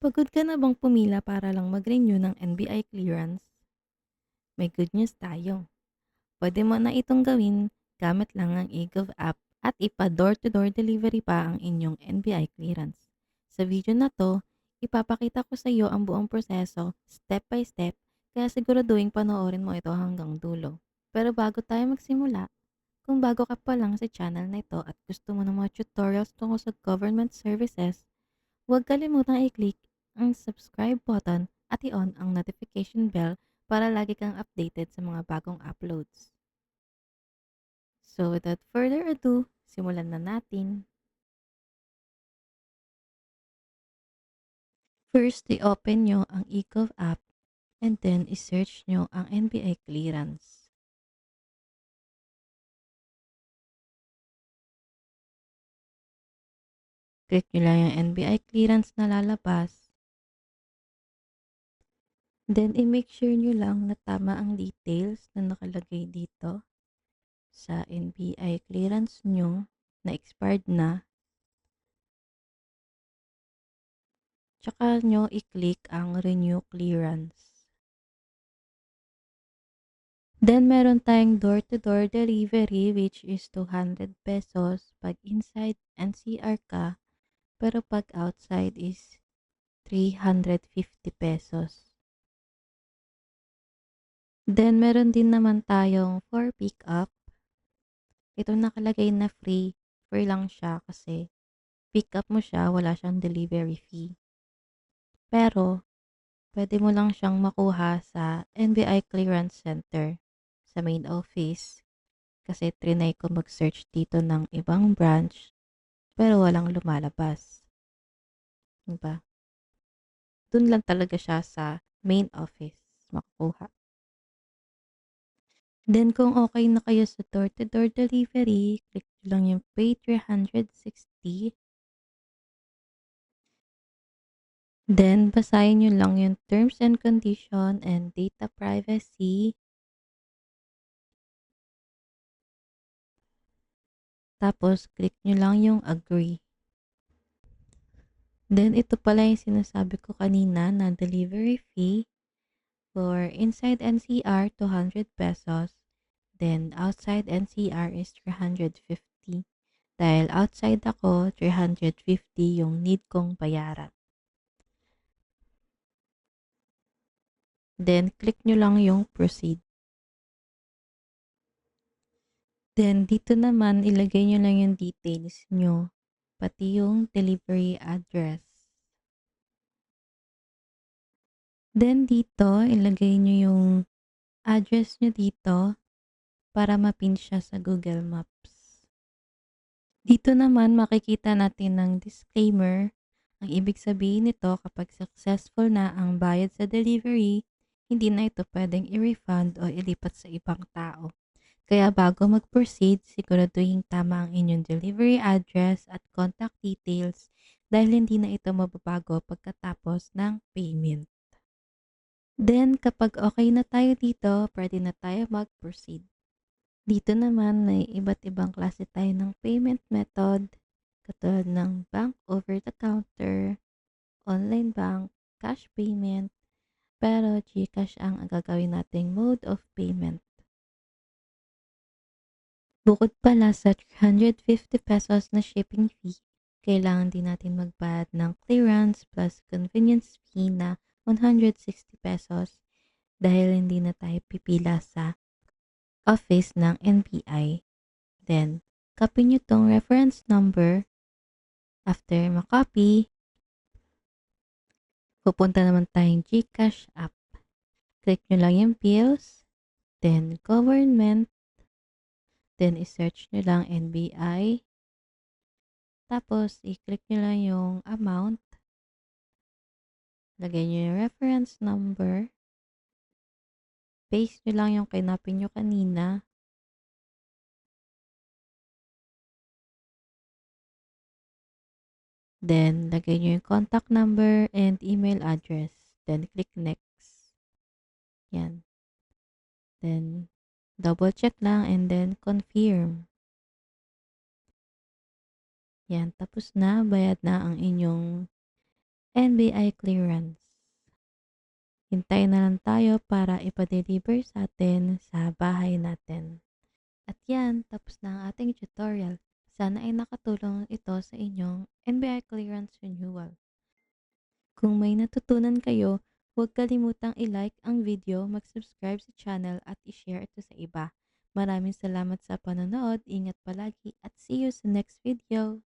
Pagod ka na bang pumila para lang mag-renew ng NBI clearance? May good news tayo. Pwede mo na itong gawin gamit lang ang eGov app at ipa-door-to-door delivery pa ang inyong NBI clearance. Sa video na to, ipapakita ko sa iyo ang buong proseso step by step kaya siguraduhin panoorin mo ito hanggang dulo. Pero bago tayo magsimula, kung bago ka pa lang sa channel na ito at gusto mo ng mga tutorials tungkol sa government services, huwag kalimutang i-click ang subscribe button at i-on ang notification bell para lagi kang updated sa mga bagong uploads. So without further ado, simulan na natin. First, i-open nyo ang eGov app and then i-search nyo ang NBI clearance. Click nyo lang yung NBI clearance na lalabas. Then, i-make sure nyo lang na tama ang details na nakalagay dito sa NBI clearance nyo na expired na. Tsaka nyo i-click ang renew clearance. Then, meron tayong door-to-door delivery which is 200 pesos pag inside NCR ka, pero pag outside is 350 pesos. Then, meron din naman tayong for pick-up. Ito nakalagay na free. Free lang siya kasi pick-up mo siya, wala siyang delivery fee. Pero, pwede mo lang siyang makuha sa NBI Clearance Center sa main office kasi trinay ko mag-search dito ng ibang branch pero walang lumalabas. Diba? Dun lang talaga siya sa main office makukuha. Then, kung okay na kayo sa door-to-door delivery, click nyo lang yung pay 360. Then, basahin nyo lang yung terms and condition and data privacy. Tapos, click nyo lang yung agree. Then, ito pala yung sinasabi ko kanina na delivery fee for inside NCR, 200 pesos. Then, outside NCR is 350. Dahil outside ako, 350 yung need kong bayaran. Then, click nyo lang yung proceed. Then, dito naman, ilagay nyo lang yung details nyo, pati yung delivery address. Then, dito, ilagay nyo yung address nyo dito para mapin siya sa Google Maps. Dito naman, makikita natin ng disclaimer. Ang ibig sabihin nito, kapag successful na ang bayad sa delivery, hindi na ito pwedeng i-refund o ilipat sa ibang tao. Kaya bago mag-proceed, siguraduhin tama ang inyong delivery address at contact details dahil hindi na ito mababago pagkatapos ng payment. Then, kapag okay na tayo dito, pwede na tayo mag-proceed. Dito naman, may iba't ibang klase tayo ng payment method, katulad ng bank over the counter, online bank, cash payment, pero GCash ang gagawin nating mode of payment. Bukod pala sa 350 pesos na shipping fee, kailangan din natin magbayad ng clearance plus convenience fee na 160 pesos dahil hindi na tayo pipila sa office ng NBI. Then, copy nyo tong reference number. After makopy, pupunta naman tayong GCash app. Click nyo lang yung bills, then government, then isearch nyo lang NBI. Tapos, i-click nyo lang yung amount. Lagay nyo yung reference number. Paste nyo lang yung kinopy nyo kanina. Then, lagay nyo yung contact number and email address. Then, click next. Yan. Then, double check lang and then confirm. Yan. Tapos na, bayad na ang inyong NBI clearance. Hintayin na lang tayo para ipa-deliver sa atin sa bahay natin. At yan, tapos na ang ating tutorial. Sana ay nakatulong ito sa inyong NBI clearance renewal. Kung may natutunan kayo, huwag kalimutang i-like ang video, mag-subscribe sa channel at i-share ito sa iba. Maraming salamat sa panonood, ingat palagi at see you sa next video!